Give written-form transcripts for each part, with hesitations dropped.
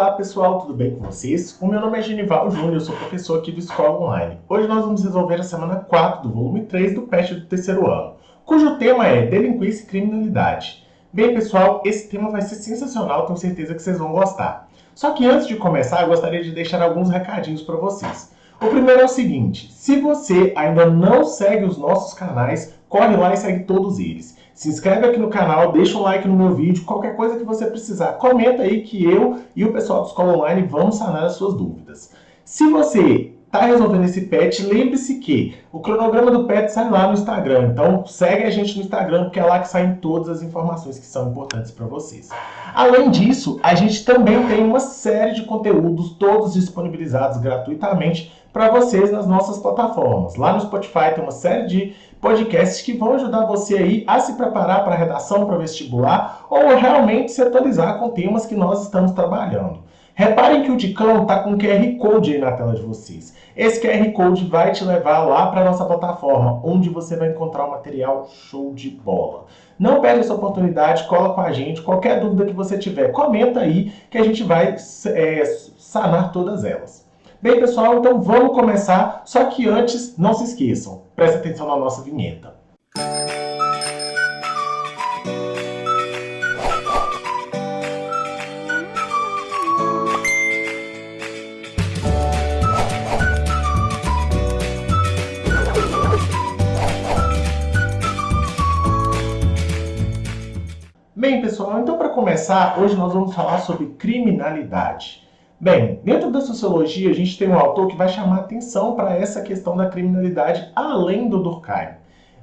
Olá pessoal, tudo bem com vocês? O meu nome é Genival Júnior, eu sou professor aqui do Escola Online. Hoje nós vamos resolver a semana 4 do volume 3 do PET do terceiro ano, cujo tema é Delinquência e Criminalidade. Bem pessoal, esse tema vai ser sensacional, tenho certeza que vocês vão gostar. Só que antes de começar, eu gostaria de deixar alguns recadinhos para vocês. O primeiro é o seguinte, se você ainda não segue os nossos canais, corre lá e segue todos eles. Se inscreve aqui no canal, deixa um like no meu vídeo, qualquer coisa que você precisar, comenta aí que eu e o pessoal do Escola Online vamos sanar as suas dúvidas. Se você está resolvendo esse PET, lembre-se que o cronograma do PET sai lá no Instagram, então segue a gente no Instagram, porque é lá que saem todas as informações que são importantes para vocês. Além disso, a gente também tem uma série de conteúdos, todos disponibilizados gratuitamente para vocês nas nossas plataformas. Lá no Spotify tem uma série de podcasts que vão ajudar você aí a se preparar para a redação, para o vestibular, ou realmente se atualizar com temas que nós estamos trabalhando. Reparem que o Dicão está com um QR Code aí na tela de vocês. Esse QR Code vai te levar lá para a nossa plataforma, onde você vai encontrar um material show de bola. Não perde essa oportunidade, cola com a gente, qualquer dúvida que você tiver, comenta aí que a gente vai sanar todas elas. Bem, pessoal, então vamos começar, só que antes, não se esqueçam, presta atenção na nossa vinheta. Bem, pessoal, então para começar, hoje nós vamos falar sobre criminalidade. Bem, dentro da sociologia, a gente tem um autor que vai chamar atenção para essa questão da criminalidade além do Durkheim.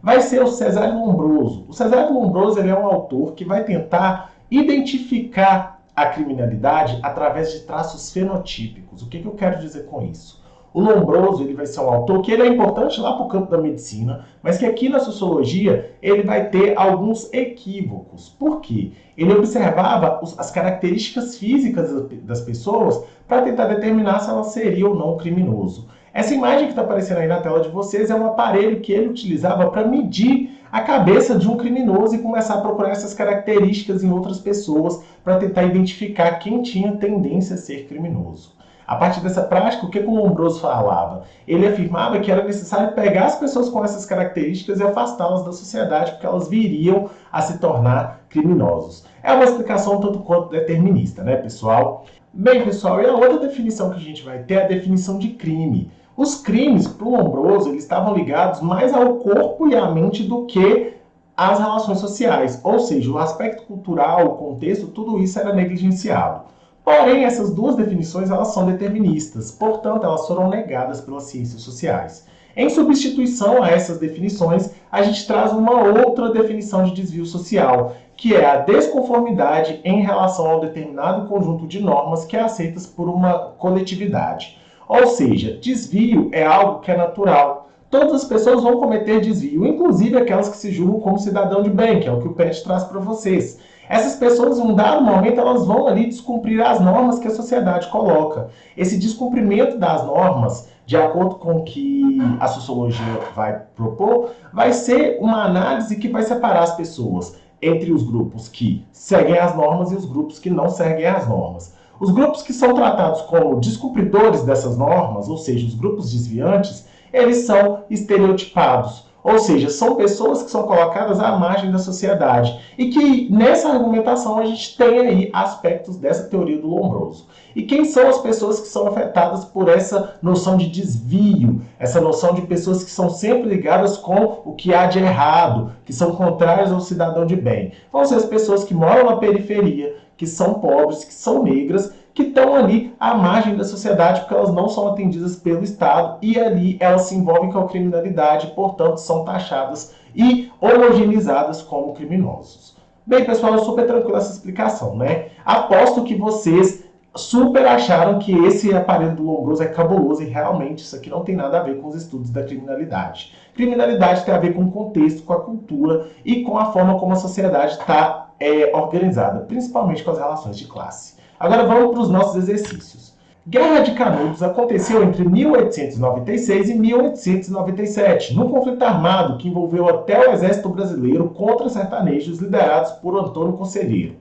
Vai ser o Cesare Lombroso. O Cesare Lombroso ele é um autor que vai tentar identificar a criminalidade através de traços fenotípicos. O que eu quero dizer com isso? O Lombroso ele vai ser um autor que ele é importante lá para o campo da medicina, mas que aqui na sociologia ele vai ter alguns equívocos. Por quê? Ele observava as características físicas das pessoas para tentar determinar se ela seria ou não criminoso. Essa imagem que está aparecendo aí na tela de vocês é um aparelho que ele utilizava para medir a cabeça de um criminoso e começar a procurar essas características em outras pessoas para tentar identificar quem tinha tendência a ser criminoso. A partir dessa prática, o que o Lombroso falava? Ele afirmava que era necessário pegar as pessoas com essas características e afastá-las da sociedade, porque elas viriam a se tornar criminosos. É uma explicação tanto quanto determinista, né, pessoal? Bem, pessoal, e a outra definição que a gente vai ter é a definição de crime. Os crimes, para o Lombroso, eles estavam ligados mais ao corpo e à mente do que às relações sociais. Ou seja, o aspecto cultural, o contexto, tudo isso era negligenciado. Porém, essas duas definições elas são deterministas, portanto, elas foram negadas pelas ciências sociais. Em substituição a essas definições, a gente traz uma outra definição de desvio social, que é a desconformidade em relação ao determinado conjunto de normas que é aceitas por uma coletividade. Ou seja, desvio é algo que é natural. Todas as pessoas vão cometer desvio, inclusive aquelas que se julgam como cidadão de bem, que é o que o PET traz para vocês. Essas pessoas, em um dado momento, elas vão ali descumprir as normas que a sociedade coloca. Esse descumprimento das normas, de acordo com o que a sociologia vai propor, vai ser uma análise que vai separar as pessoas entre os grupos que seguem as normas e os grupos que não seguem as normas. Os grupos que são tratados como descumpridores dessas normas, ou seja, os grupos desviantes, eles são estereotipados. Ou seja, são pessoas que são colocadas à margem da sociedade. E que nessa argumentação a gente tem aí aspectos dessa teoria do Lombroso. E quem são as pessoas que são afetadas por essa noção de desvio? Essa noção de pessoas que são sempre ligadas com o que há de errado, que são contrárias ao cidadão de bem. Vão ser as pessoas que moram na periferia, que são pobres, que são negras, que estão ali à margem da sociedade porque elas não são atendidas pelo Estado e ali elas se envolvem com a criminalidade, portanto são taxadas e homogeneizadas como criminosos. Bem, pessoal, é super tranquila essa explicação, né? Aposto que vocês super acharam que esse aparelho do Lombroso é cabuloso e realmente isso aqui não tem nada a ver com os estudos da criminalidade. Criminalidade tem a ver com o contexto, com a cultura e com a forma como a sociedade está organizada, principalmente com as relações de classe. Agora vamos para os nossos exercícios. Guerra de Canudos aconteceu entre 1896 e 1897, num conflito armado que envolveu até o exército brasileiro contra sertanejos liderados por Antônio Conselheiro.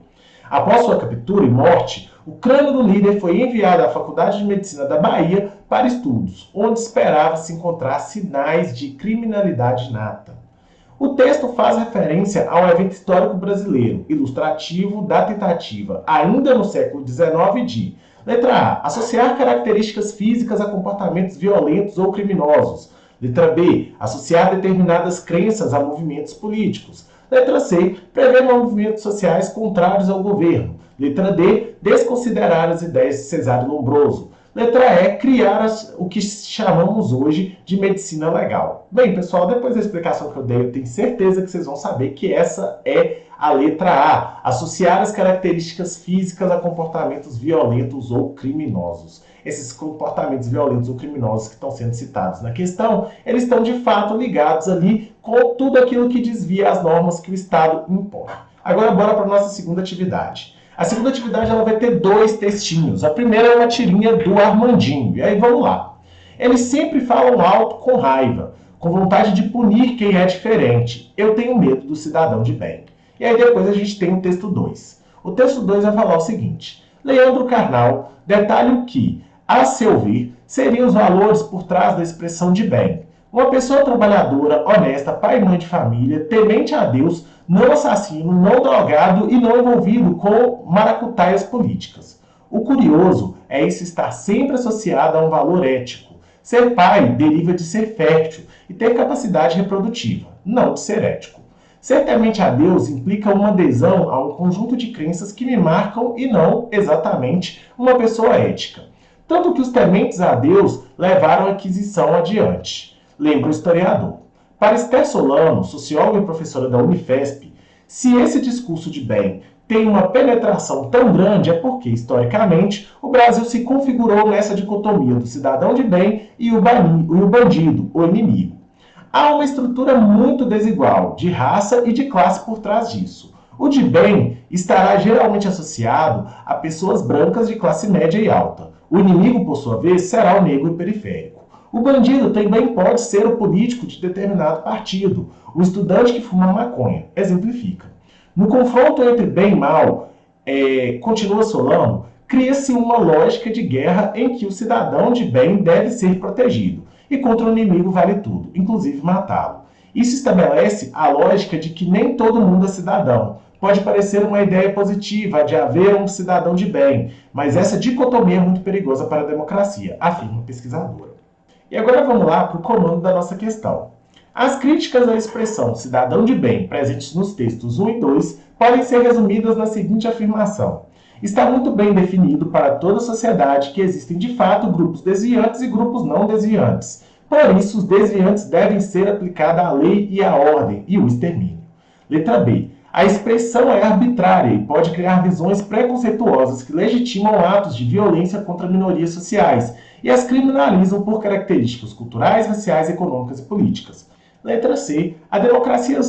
Após sua captura e morte, O crânio do líder foi enviado à Faculdade de Medicina da Bahia para estudos, onde esperava-se encontrar sinais de criminalidade inata. O texto faz referência a um evento histórico brasileiro, ilustrativo da tentativa, ainda no século XIX, de: letra A. Associar características físicas a comportamentos violentos ou criminosos. Letra B. Associar determinadas crenças a movimentos políticos. Letra C. Prever movimentos sociais contrários ao governo. Letra D. Desconsiderar as ideias de Cesare Lombroso. Letra E. Criar o que chamamos hoje de medicina legal. Bem, pessoal, depois da explicação que eu dei, eu tenho certeza que vocês vão saber que essa é a letra A. Associar as características físicas a comportamentos violentos ou criminosos. Esses comportamentos violentos ou criminosos que estão sendo citados na questão, eles estão de fato ligados ali com tudo aquilo que desvia as normas que o Estado impõe. Agora, bora para a nossa segunda atividade. A segunda atividade ela vai ter 2 textinhos. A primeira é uma tirinha do Armandinho. E aí vamos lá. Eles sempre falam alto com raiva, com vontade de punir quem é diferente. Eu tenho medo do cidadão de bem. E aí depois a gente tem o texto 2. O texto 2 vai falar o seguinte: Leandro Carnal detalha o que, a seu ver, seriam os valores por trás da expressão de bem. Uma pessoa trabalhadora, honesta, pai e mãe de família, temente a Deus, não assassino, não drogado e não envolvido com maracutaias políticas. O curioso é isso estar sempre associado a um valor ético. Ser pai deriva de ser fértil e ter capacidade reprodutiva, não de ser ético. Ser temente a Deus implica uma adesão a um conjunto de crenças que me marcam e não, exatamente, uma pessoa ética. Tanto que os tementes a Deus levaram a aquisição adiante. Lembra o historiador. Para Esther Solano, socióloga e professora da Unifesp, se esse discurso de bem tem uma penetração tão grande é porque, historicamente, o Brasil se configurou nessa dicotomia do cidadão de bem e o bandido, o inimigo. Há uma estrutura muito desigual, de raça e de classe por trás disso. O de bem estará geralmente associado a pessoas brancas de classe média e alta. O inimigo, por sua vez, será o negro e periférico. O bandido também pode ser o político de determinado partido, o estudante que fuma maconha, exemplifica. No confronto entre bem e mal, continua Solano, cria-se uma lógica de guerra em que o cidadão de bem deve ser protegido, e contra o inimigo vale tudo, inclusive matá-lo. Isso estabelece a lógica de que nem todo mundo é cidadão. Pode parecer uma ideia positiva de haver um cidadão de bem, mas essa dicotomia é muito perigosa para a democracia, afirma a pesquisadora. E agora vamos lá para o comando da nossa questão. As críticas à expressão cidadão de bem, presentes nos textos 1 e 2, podem ser resumidas na seguinte afirmação: está muito bem definido para toda a sociedade que existem de fato grupos desviantes e grupos não desviantes. Por isso, os desviantes devem ser aplicada à lei e à ordem e o extermínio. Letra B. A expressão é arbitrária e pode criar visões preconceituosas que legitimam atos de violência contra minorias sociais e as criminalizam por características culturais, raciais, econômicas e políticas. Letra C. A democracia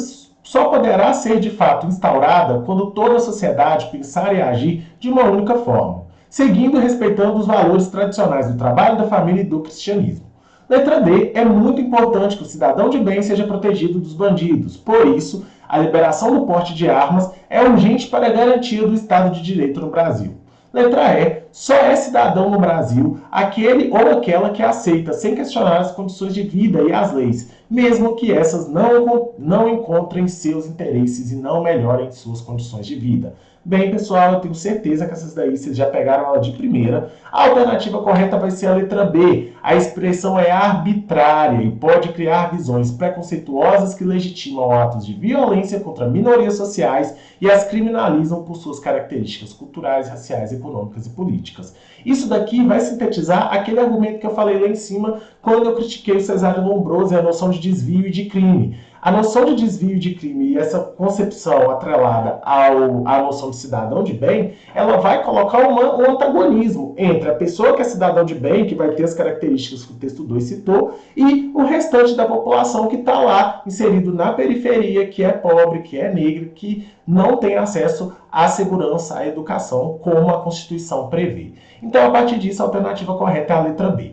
só poderá ser de fato instaurada quando toda a sociedade pensar e agir de uma única forma, seguindo e respeitando os valores tradicionais do trabalho, da família e do cristianismo. Letra D. É muito importante que o cidadão de bem seja protegido dos bandidos. Por isso, a liberação do porte de armas é urgente para a garantia do Estado de Direito no Brasil. Letra E. Só é cidadão no Brasil aquele ou aquela que aceita sem questionar as condições de vida e as leis, mesmo que essas não encontrem seus interesses e não melhorem suas condições de vida. Bem, pessoal, eu tenho certeza que essas daí vocês já pegaram ela de primeira. A alternativa correta vai ser a letra B. A expressão é arbitrária e pode criar visões preconceituosas que legitimam atos de violência contra minorias sociais e as criminalizam por suas características culturais, raciais, econômicas e políticas. Isso daqui vai sintetizar aquele argumento que eu falei lá em cima quando eu critiquei o Cesare Lombroso e a noção de desvio e de crime. A noção de desvio de crime e essa concepção atrelada à noção de cidadão de bem, ela vai colocar um antagonismo entre a pessoa que é cidadão de bem, que vai ter as características que o texto 2 citou, e o restante da população que está lá, inserido na periferia, que é pobre, que é negro, que não tem acesso à segurança, à educação, como a Constituição prevê. Então, a partir disso, a alternativa correta é a letra B.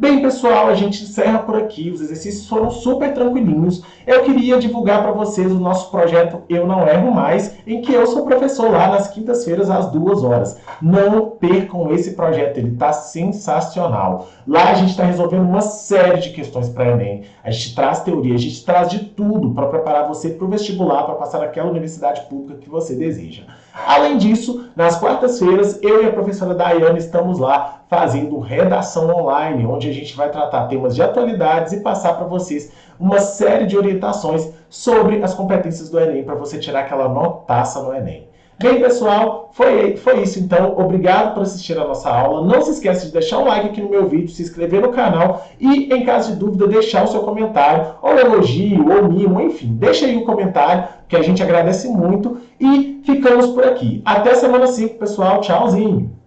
Bem, pessoal, a gente encerra por aqui. Os exercícios foram super tranquilinhos. Eu queria divulgar para vocês o nosso projeto Eu Não Erro Mais, em que eu sou professor lá nas quintas-feiras às 2 horas. Não percam esse projeto, ele está sensacional. Lá a gente está resolvendo uma série de questões para Enem. A gente traz teoria, a gente traz de tudo para preparar você para o vestibular, para passar naquela universidade pública que você deseja. Além disso, nas quartas-feiras, eu e a professora Daiane estamos lá fazendo redação online, onde a gente vai tratar temas de atualidades e passar para vocês uma série de orientações sobre as competências do Enem, para você tirar aquela notaça no Enem. Bem, pessoal, foi isso então. Obrigado por assistir a nossa aula. Não se esqueça de deixar um like aqui no meu vídeo, se inscrever no canal e, em caso de dúvida, deixar o seu comentário, ou elogio, ou mimo, enfim. Deixa aí um comentário, que a gente agradece muito. E ficamos por aqui. Até semana 5, pessoal. Tchauzinho!